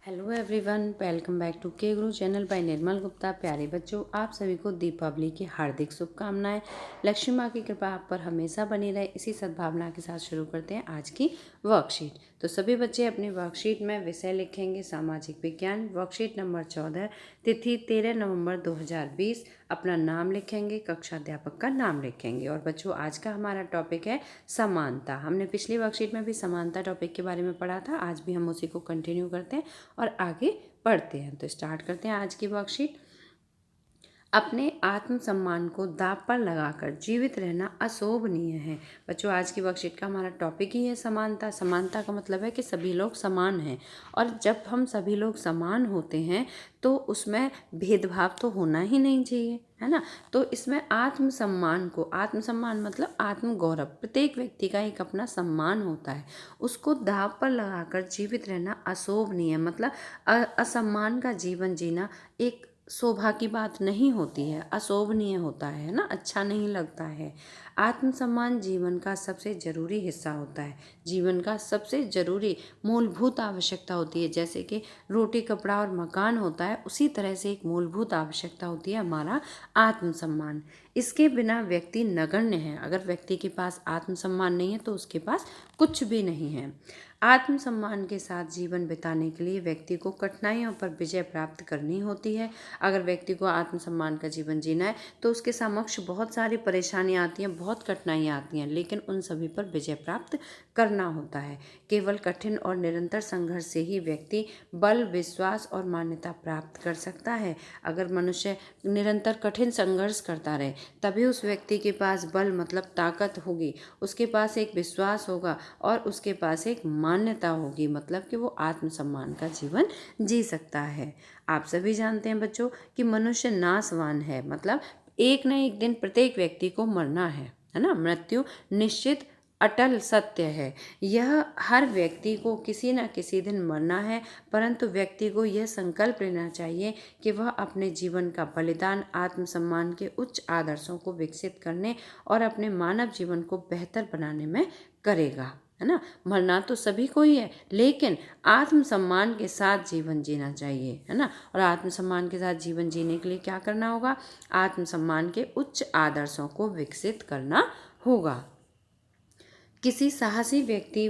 Hello everyone, welcome back to K Guru channel bye निर्मल गुप्ता। प्यारे बच्चों, आप सभी को दीपावली की हार्दिक शुभकामनाएं। लक्ष्मी माँ की कृपा आप पर हमेशा बनी रहे, इसी सद्भावना के साथ शुरू करते हैं आज की वर्कशीट। तो सभी बच्चे अपनी वर्कशीट में विषय लिखेंगे सामाजिक विज्ञान, वर्कशीट नंबर 14, तिथि 13 नवंबर 2020। अपना नाम लिखेंगे, कक्षा अध्यापक का नाम लिखेंगे। और बच्चों, आज का हमारा टॉपिक है समानता। हमने पिछली वर्कशीट में भी समानता टॉपिक के बारे में पढ़ा था, आज भी हम उसी को कंटिन्यू करते हैं और आगे बढ़ते हैं। तो स्टार्ट करते हैं आज की वर्कशीट। अपने आत्मसम्मान को दांव पर लगाकर जीवित रहना अशोभनीय है। बच्चों, आज की वर्कशीट का हमारा टॉपिक ही है समानता। समानता का मतलब है कि सभी लोग समान हैं, और जब हम सभी लोग समान होते हैं तो उसमें भेदभाव तो होना ही नहीं चाहिए, है ना। तो इसमें आत्मसम्मान मतलब आत्मगौरव, प्रत्येक व्यक्ति का एक अपना सम्मान होता है, उसको दांव पर लगाकर जीवित रहना अशोभनीय मतलब असम्मान का जीवन जीना एक शोभा की बात नहीं होती है, अशोभनीय होता है ना, अच्छा नहीं लगता है। आत्मसम्मान जीवन का सबसे जरूरी हिस्सा होता है, जीवन का सबसे जरूरी मूलभूत आवश्यकता होती है। जैसे कि रोटी, कपड़ा और मकान होता है, उसी तरह से एक मूलभूत आवश्यकता होती है हमारा आत्मसम्मान। इसके बिना व्यक्ति नगण्य है। अगर व्यक्ति के पास आत्मसम्मान नहीं है तो उसके पास कुछ भी नहीं है। आत्मसम्मान के साथ जीवन बिताने के लिए व्यक्ति को कठिनाइयों पर विजय प्राप्त करनी होती है। अगर व्यक्ति को आत्मसम्मान का जीवन जीना है तो उसके समक्ष बहुत सारी परेशानियां आती हैं, बहुत कठिनाइयां आती हैं, लेकिन उन सभी पर विजय प्राप्त करना होता है। केवल कठिन और निरंतर संघर्ष से ही व्यक्ति बल, विश्वास और मान्यता प्राप्त कर सकता है। अगर मनुष्य निरंतर कठिन संघर्ष करता रहे तभी उस व्यक्ति के पास बल मतलब ताकत होगी, उसके पास एक विश्वास होगा और उसके पास एक मान्यता होगी, मतलब कि वो आत्मसम्मान का जीवन जी सकता है। आप सभी जानते हैं बच्चों कि मनुष्य नाशवान है, मतलब एक न एक दिन प्रत्येक व्यक्ति को मरना है ना। मृत्यु निश्चित अटल सत्य है, यह हर व्यक्ति को किसी न किसी दिन मरना है। परंतु व्यक्ति को यह संकल्प लेना चाहिए कि वह अपने जीवन का बलिदान आत्मसम्मान के उच्च आदर्शों को विकसित करने और अपने मानव जीवन को बेहतर बनाने में करेगा, है ना। मरना तो सभी को ही है, लेकिन आत्मसम्मान के साथ जीवन जीना चाहिए, है ना। और आत्मसम्मान के साथ जीवन जीने के लिए क्या करना होगा? आत्मसम्मान के उच्च आदर्शों को विकसित करना होगा। किसी साहसी व्यक्ति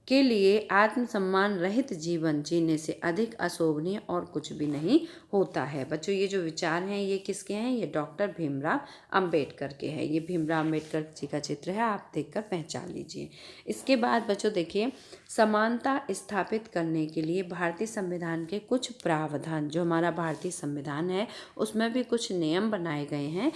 के लिए आत्मसम्मान रहित जीवन जीने से अधिक अशोभनीय और कुछ भी नहीं होता है। बच्चों, ये जो विचार हैं ये किसके हैं? ये डॉक्टर भीमराव अंबेडकर के हैं। ये भीमराव अंबेडकर जी का चित्र है, आप देखकर पहचान लीजिए। इसके बाद बच्चों देखिए, समानता स्थापित करने के लिए भारतीय संविधान के कुछ प्रावधान, जो हमारा भारतीय संविधान है उसमें भी कुछ नियम बनाए गए हैं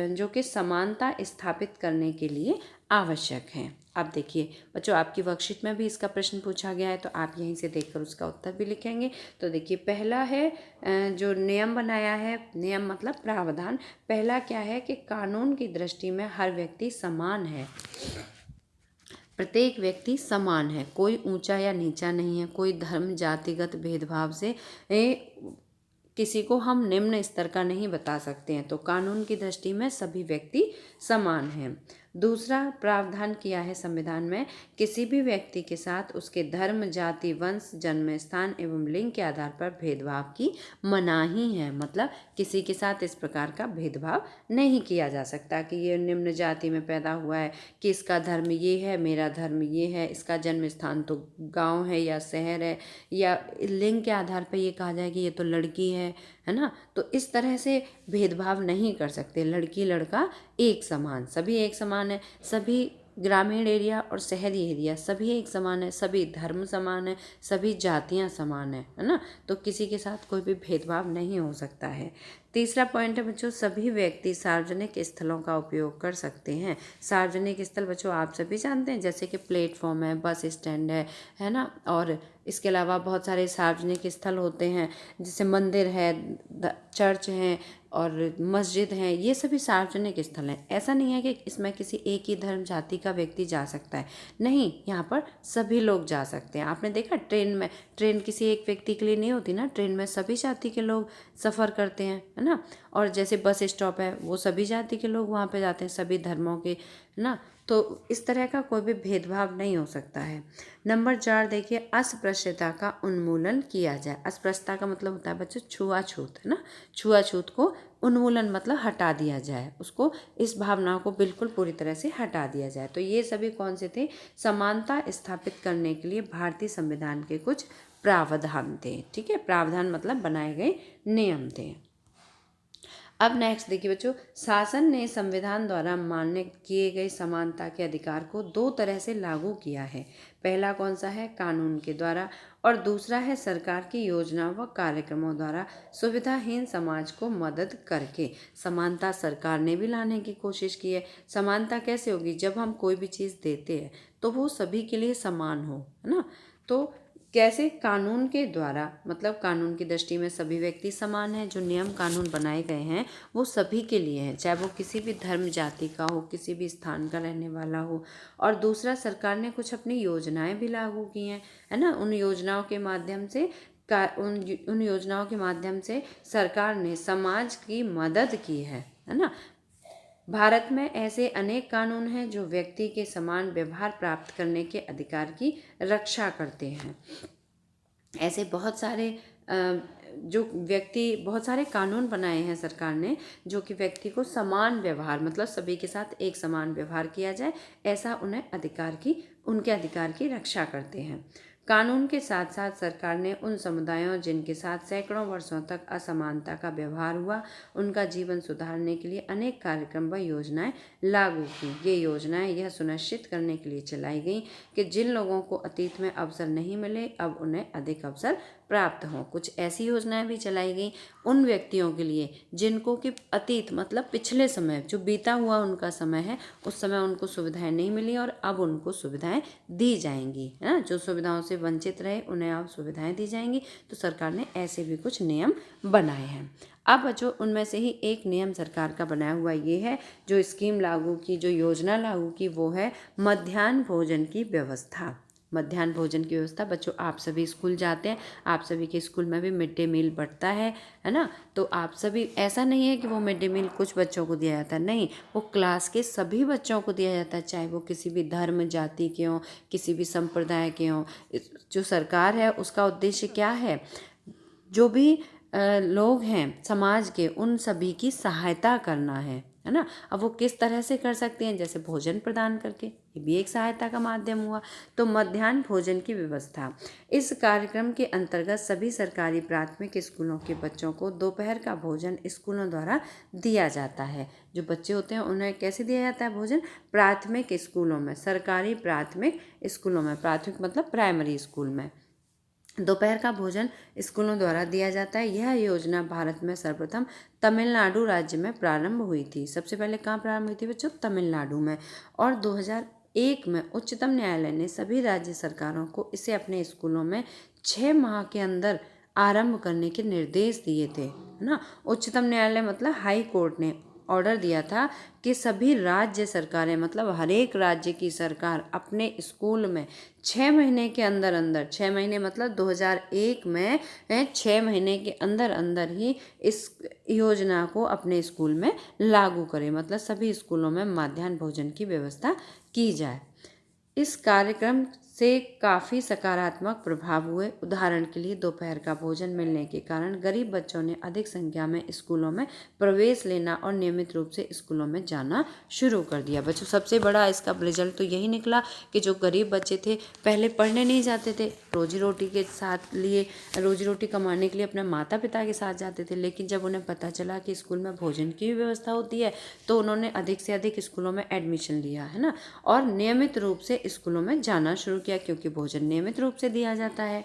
जो कि समानता स्थापित करने के लिए आवश्यक हैं। अब देखिए बच्चों, आपकी वर्कशीट में भी इसका प्रश्न पूछा गया है, तो आप यहीं से देखकर उसका उत्तर भी लिखेंगे। तो देखिए, पहला है जो नियम बनाया है, नियम मतलब प्रावधान। पहला क्या है कि कानून की दृष्टि में हर व्यक्ति समान है, प्रत्येक व्यक्ति समान है, कोई ऊंचा या नीचा नहीं है, कोई धर्म जातिगत भेदभाव से किसी को हम निम्न स्तर का नहीं बता सकते हैं। तो कानून की दृष्टि में सभी व्यक्ति समान हैं। दूसरा प्रावधान किया है संविधान में, किसी भी व्यक्ति के साथ उसके धर्म, जाति, वंश, जन्म स्थान एवं लिंग के आधार पर भेदभाव की मनाही है। मतलब किसी के साथ इस प्रकार का भेदभाव नहीं किया जा सकता कि ये निम्न जाति में पैदा हुआ है, कि इसका धर्म ये है, मेरा धर्म ये है, इसका जन्म स्थान तो गाँव है या शहर है, या लिंग के आधार पर ये कहा जाए कि ये तो लड़की है ना। तो इस तरह से भेदभाव नहीं कर सकते। लड़की लड़का एक समान, सभी एक समान है, सभी ग्रामीण एरिया और शहरी एरिया सभी एक समान है, सभी धर्म समान है, सभी जातियां समान है ना। तो किसी के साथ कोई भी भेदभाव नहीं हो सकता है। तीसरा पॉइंट है बच्चों, सभी व्यक्ति सार्वजनिक स्थलों का उपयोग कर सकते हैं। सार्वजनिक स्थल बच्चों आप सभी जानते हैं, जैसे कि प्लेटफॉर्म है, बस स्टैंड है ना। और इसके अलावा बहुत सारे सार्वजनिक स्थल होते हैं, जैसे मंदिर है, चर्च हैं और मस्जिद हैं, ये सभी सार्वजनिक स्थल हैं। ऐसा नहीं है कि इसमें किसी एक ही धर्म जाति का व्यक्ति जा सकता है, नहीं, यहाँ पर सभी लोग जा सकते हैं। आपने देखा ट्रेन में, ट्रेन किसी एक व्यक्ति के लिए नहीं होती ना, ट्रेन में सभी जाति के लोग सफ़र करते हैं, है ना। और जैसे बस स्टॉप है वो सभी जाति के लोग वहाँ पे जाते हैं, सभी धर्मों के, है ना। तो इस तरह का कोई भी भेदभाव नहीं हो सकता है। नंबर 4 देखिए, अस्पृश्यता का उन्मूलन किया जाए। अस्पृश्यता का मतलब होता है बच्चों छुआछूत, है ना। छुआछूत को उन्मूलन मतलब हटा दिया जाए, उसको, इस भावना को बिल्कुल पूरी तरह से हटा दिया जाए। तो ये सभी कौन से थे? समानता स्थापित करने के लिए भारतीय संविधान के कुछ प्रावधान थे। ठीक है, प्रावधान मतलब बनाए गए नियम थे। अब नेक्स्ट देखिए बच्चों, शासन ने संविधान द्वारा मान्य किए गए समानता के अधिकार को दो तरह से लागू किया है। पहला कौन सा है? कानून के द्वारा, और दूसरा है सरकार की योजना व कार्यक्रमों द्वारा सुविधाहीन समाज को मदद करके। समानता सरकार ने भी लाने की कोशिश की है। समानता कैसे होगी? जब हम कोई भी चीज़ देते हैं तो वो सभी के लिए समान हो, है ना। तो कैसे? कानून के द्वारा, मतलब कानून की दृष्टि में सभी व्यक्ति समान हैं। जो नियम कानून बनाए गए हैं वो सभी के लिए हैं, चाहे वो किसी भी धर्म जाति का हो, किसी भी स्थान का रहने वाला हो। और दूसरा, सरकार ने कुछ अपनी योजनाएं भी लागू की हैं, है ना। उन योजनाओं के माध्यम से उन योजनाओं के माध्यम से सरकार ने समाज की मदद की है ना। भारत में ऐसे अनेक कानून हैं जो व्यक्ति के समान व्यवहार प्राप्त करने के अधिकार की रक्षा करते हैं। ऐसे बहुत सारे बहुत सारे कानून बनाए हैं सरकार ने, जो कि व्यक्ति को समान व्यवहार, मतलब सभी के साथ एक समान व्यवहार किया जाए, ऐसा उनके अधिकार की रक्षा करते हैं। कानून के साथ साथ सरकार ने उन समुदायों जिनके साथ सैकड़ों वर्षों तक असमानता का व्यवहार हुआ, उनका जीवन सुधारने के लिए अनेक कार्यक्रम व योजनाएं लागू की। ये योजनाएं यह सुनिश्चित करने के लिए चलाई गई कि जिन लोगों को अतीत में अवसर नहीं मिले, अब उन्हें अधिक अवसर प्राप्त हों। कुछ ऐसी योजनाएं भी चलाई गई उन व्यक्तियों के लिए जिनको कि अतीत मतलब पिछले समय, जो बीता हुआ उनका समय है, उस समय उनको सुविधाएं नहीं मिली और अब उनको सुविधाएं दी जाएंगी, है ना। जो सुविधाओं से वंचित रहे उन्हें अब सुविधाएं दी जाएंगी। तो सरकार ने ऐसे भी कुछ नियम बनाए हैं। अब बच्चों, उनमें से ही एक नियम सरकार का बनाया हुआ ये है, जो स्कीम लागू की, जो योजना लागू की, वो है मध्याह्न भोजन की व्यवस्था। मध्याह्न भोजन की व्यवस्था। बच्चों, आप सभी स्कूल जाते हैं, आप सभी के स्कूल में भी मिड डे मील बंटता है ना। तो आप सभी, ऐसा नहीं है कि वो मिड डे मील कुछ बच्चों को दिया जाता है, नहीं, वो क्लास के सभी बच्चों को दिया जाता है, चाहे वो किसी भी धर्म जाति के हों, किसी भी संप्रदाय के हों। जो सरकार है उसका उद्देश्य क्या है? जो भी लोग हैं समाज के, उन सभी की सहायता करना है ना। अब वो किस तरह से कर सकते हैं? जैसे भोजन प्रदान करके, ये भी एक सहायता का माध्यम हुआ। तो मध्याह्न भोजन की व्यवस्था, इस कार्यक्रम के अंतर्गत सभी सरकारी प्राथमिक स्कूलों के बच्चों को दोपहर का भोजन स्कूलों द्वारा दिया जाता है। जो बच्चे होते हैं उन्हें कैसे दिया जाता है भोजन? प्राथमिक स्कूलों में, सरकारी प्राथमिक स्कूलों में, प्राथमिक मतलब प्राइमरी स्कूल में दोपहर का भोजन स्कूलों द्वारा दिया जाता है। यह योजना भारत में सर्वप्रथम तमिलनाडु राज्य में प्रारंभ हुई थी। सबसे पहले कहाँ प्रारंभ हुई थी बच्चों? तमिलनाडु में। और 2001 में उच्चतम न्यायालय ने सभी राज्य सरकारों को इसे अपने स्कूलों में 6 माह के अंदर आरंभ करने के निर्देश दिए थे, है ना। उच्चतम न्यायालय मतलब हाई कोर्ट ने ऑर्डर दिया था कि सभी राज्य सरकारें, मतलब हर एक राज्य की सरकार अपने स्कूल में 6 महीने के अंदर अंदर, 6 महीने मतलब 2001 में 6 महीने के अंदर अंदर ही इस योजना को अपने स्कूल में लागू करें, मतलब सभी स्कूलों में मध्याह्न भोजन की व्यवस्था की जाए। इस कार्यक्रम से काफ़ी सकारात्मक प्रभाव हुए। उदाहरण के लिए दोपहर का भोजन मिलने के कारण गरीब बच्चों ने अधिक संख्या में स्कूलों में प्रवेश लेना और नियमित रूप से स्कूलों में जाना शुरू कर दिया। बच्चों, सबसे बड़ा इसका रिजल्ट तो यही निकला कि जो गरीब बच्चे थे पहले पढ़ने नहीं जाते थे, रोजी रोटी कमाने के लिए अपने माता पिता के साथ जाते थे, लेकिन जब उन्हें पता चला कि स्कूल में भोजन की व्यवस्था होती है तो उन्होंने अधिक से अधिक स्कूलों में एडमिशन लिया, है ना, और नियमित रूप से स्कूलों में जाना शुरू किया, क्योंकि भोजन नियमित रूप से दिया जाता है।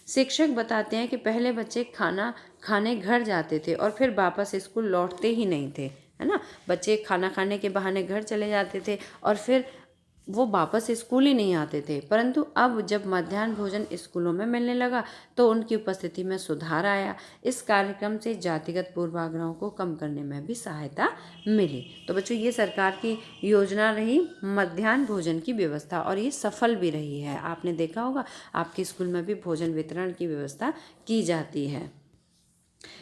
शिक्षक बताते हैं कि पहले बच्चे खाना खाने घर जाते थे और फिर वापस स्कूल लौटते ही नहीं थे, है ना। बच्चे खाना खाने के बहाने घर चले जाते थे और फिर वो वापस स्कूल ही नहीं आते थे। परंतु अब जब मध्याह्न भोजन स्कूलों में मिलने लगा तो उनकी उपस्थिति में सुधार आया। इस कार्यक्रम से जातिगत पूर्वाग्रहों को कम करने में भी सहायता मिली। तो बच्चों, ये सरकार की योजना रही मध्याह्न भोजन की व्यवस्था, और ये सफल भी रही है। आपने देखा होगा आपके स्कूल में भी भोजन वितरण की व्यवस्था की जाती है।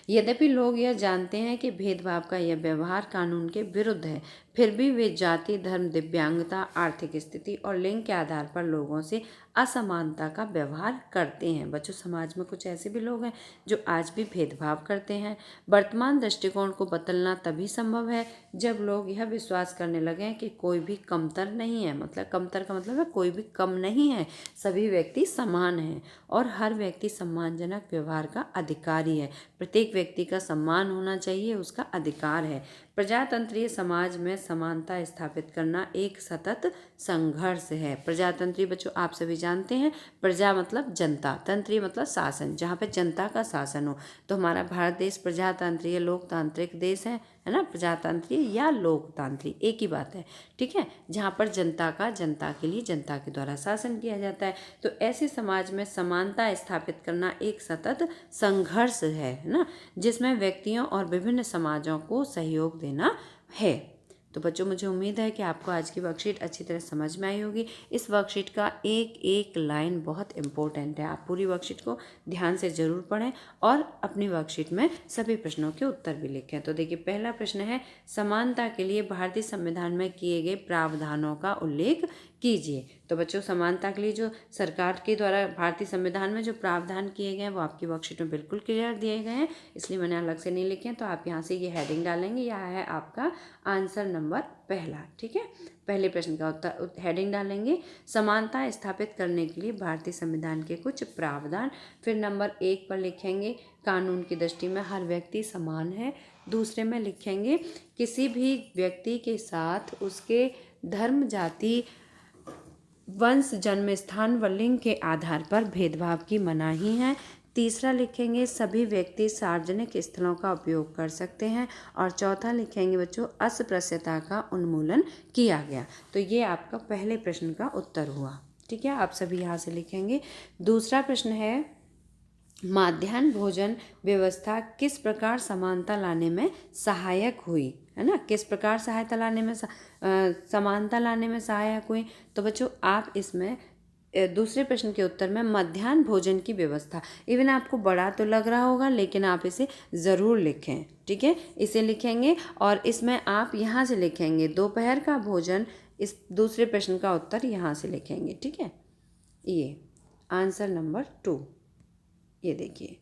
यद्यपि लोग यह जानते हैं कि भेदभाव का यह व्यवहार कानून के विरुद्ध है, फिर भी वे जाति, धर्म, दिव्यांगता, आर्थिक स्थिति और लिंग के आधार पर लोगों से असमानता का व्यवहार करते हैं। बच्चों, समाज में कुछ ऐसे भी लोग हैं जो आज भी भेदभाव करते हैं। वर्तमान दृष्टिकोण को बदलना तभी संभव है जब लोग यह विश्वास करने लगें कि कोई भी कमतर नहीं है। मतलब कमतर का मतलब है कोई भी कम नहीं है, सभी व्यक्ति समान हैं और हर व्यक्ति सम्मानजनक व्यवहार का अधिकारी है। प्रत्येक व्यक्ति का सम्मान होना चाहिए, उसका अधिकार है। प्रजातंत्रीय समाज में समानता स्थापित करना एक सतत संघर्ष है। प्रजातंत्रीय बच्चों आप सभी जानते हैं, प्रजा मतलब जनता, तंत्रीय मतलब शासन, जहाँ पे जनता का शासन हो। तो हमारा भारत देश प्रजातंत्रीय लोकतांत्रिक देश है ना, प्रजातंत्रीय या लोकतांत्रिक एक ही बात है, ठीक है, जहाँ पर जनता का जनता के लिए जनता के द्वारा शासन किया जाता है। तो ऐसे समाज में समानता स्थापित करना एक सतत संघर्ष है ना, जिसमें व्यक्तियों और विभिन्न समाजों को सहयोग देना है। तो बच्चों, मुझे उम्मीद है कि आपको आज की वर्कशीट अच्छी तरह समझ में आई होगी। इस वर्कशीट का एक एक लाइन बहुत इंपॉर्टेंट है, आप पूरी वर्कशीट को ध्यान से ज़रूर पढ़ें और अपनी वर्कशीट में सभी प्रश्नों के उत्तर भी लिखें। तो देखिए, पहला प्रश्न है, समानता के लिए भारतीय संविधान में किए गए प्रावधानों का उल्लेख कीजिए। तो बच्चों, समानता के लिए जो सरकार के द्वारा भारतीय संविधान में जो प्रावधान किए गए हैं वो आपकी वर्कशीट में बिल्कुल क्लियर दिए गए हैं, इसलिए मैंने अलग से नहीं लिखे हैं। तो आप यहाँ से ये हेडिंग डालेंगे, यह है आपका आंसर नंबर पहला, ठीक है। पहले प्रश्न का उत्तर हेडिंग डालेंगे, समानता स्थापित करने के लिए भारतीय संविधान के कुछ प्रावधान। फिर नंबर 1 पर लिखेंगे, कानून की दृष्टि में हर व्यक्ति समान है। दूसरे में लिखेंगे, किसी भी व्यक्ति के साथ उसके धर्म, जाति, वंश, जन्म स्थान व लिंग के आधार पर भेदभाव की मनाही है। तीसरा लिखेंगे, सभी व्यक्ति सार्वजनिक स्थलों का उपयोग कर सकते हैं। और चौथा लिखेंगे बच्चों, अस्पृश्यता का उन्मूलन किया गया। तो ये आपका पहले प्रश्न का उत्तर हुआ, ठीक है, आप सभी यहाँ से लिखेंगे। दूसरा प्रश्न है, माध्याह्न भोजन व्यवस्था किस प्रकार समानता लाने में सहायक हुई, है ना, किस प्रकार सहायता लाने में समानता लाने में सहायक हुई। तो बच्चों, आप इसमें दूसरे प्रश्न के उत्तर में मध्याह्न भोजन की व्यवस्था, इवन आपको बड़ा तो लग रहा होगा लेकिन आप इसे ज़रूर लिखें, ठीक है, इसे लिखेंगे और इसमें आप यहाँ से लिखेंगे दोपहर का भोजन। इस दूसरे प्रश्न का उत्तर यहाँ से लिखेंगे, ठीक है, ये आंसर नंबर 2। ये देखिए,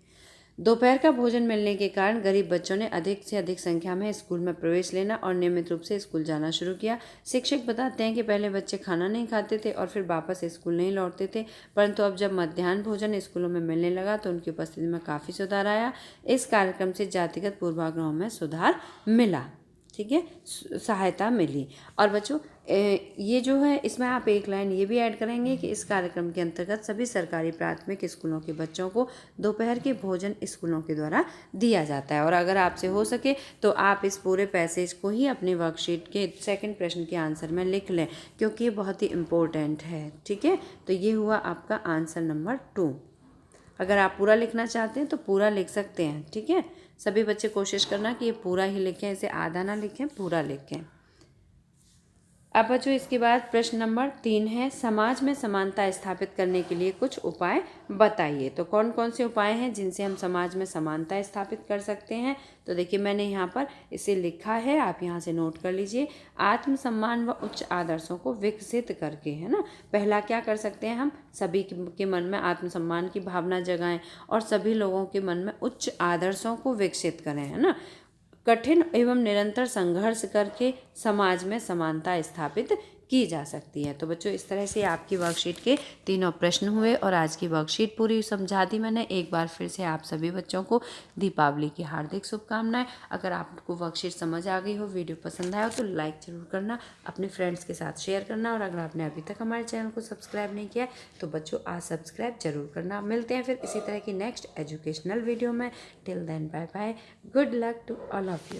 दोपहर का भोजन मिलने के कारण गरीब बच्चों ने अधिक से अधिक संख्या में स्कूल में प्रवेश लेना और नियमित रूप से स्कूल जाना शुरू किया। शिक्षक बताते हैं कि पहले बच्चे खाना नहीं खाते थे और फिर वापस स्कूल नहीं लौटते थे, परंतु अब जब मध्याह्न भोजन स्कूलों में मिलने लगा तो उनकी उपस्थिति में काफ़ी सुधार आया। इस कार्यक्रम से जातिगत पूर्वाग्रहों में सुधार मिला, ठीक है, सहायता मिली। और बच्चों, ये जो है इसमें आप एक लाइन ये भी ऐड करेंगे कि इस कार्यक्रम के अंतर्गत सभी सरकारी प्राथमिक स्कूलों के बच्चों को दोपहर के भोजन स्कूलों के द्वारा दिया जाता है। और अगर आपसे हो सके तो आप इस पूरे पैसेज को ही अपनी वर्कशीट के सेकंड प्रश्न के आंसर में लिख लें, क्योंकि ये बहुत ही इम्पोर्टेंट है, ठीक है। तो ये हुआ आपका आंसर नंबर 2। अगर आप पूरा लिखना चाहते हैं तो पूरा लिख सकते हैं, ठीक है। सभी बच्चे कोशिश करना कि ये पूरा ही लिखें, इसे आधा ना लिखें, पूरा लिखें। अब बच्चों, इसके बाद प्रश्न नंबर 3 है, समाज में समानता स्थापित करने के लिए कुछ उपाय बताइए। तो कौन कौन से उपाय हैं जिनसे हम समाज में समानता स्थापित कर सकते हैं। तो देखिए, मैंने यहाँ पर इसे लिखा है, आप यहाँ से नोट कर लीजिए। आत्मसम्मान व उच्च आदर्शों को विकसित करके, है ना, पहला क्या कर सकते हैं, हम सभी के मन में आत्मसम्मान की भावना जगाएं और सभी लोगों के मन में उच्च आदर्शों को विकसित करें, है ना। कठिन एवं निरंतर संघर्ष करके समाज में समानता स्थापित की जा सकती है। तो बच्चों, इस तरह से आपकी वर्कशीट के तीनों प्रश्न हुए और आज की वर्कशीट पूरी समझा दी मैंने। एक बार फिर से आप सभी बच्चों को दीपावली की हार्दिक शुभकामनाएं। अगर आपको वर्कशीट समझ आ गई हो, वीडियो पसंद आया हो तो लाइक ज़रूर करना, अपने फ्रेंड्स के साथ शेयर करना और अगर आपने अभी तक हमारे चैनल को सब्सक्राइब नहीं किया तो बच्चों आज सब्सक्राइब जरूर करना। मिलते हैं फिर इसी तरह की नेक्स्ट एजुकेशनल वीडियो में। Till then, bye bye, good luck to all of you.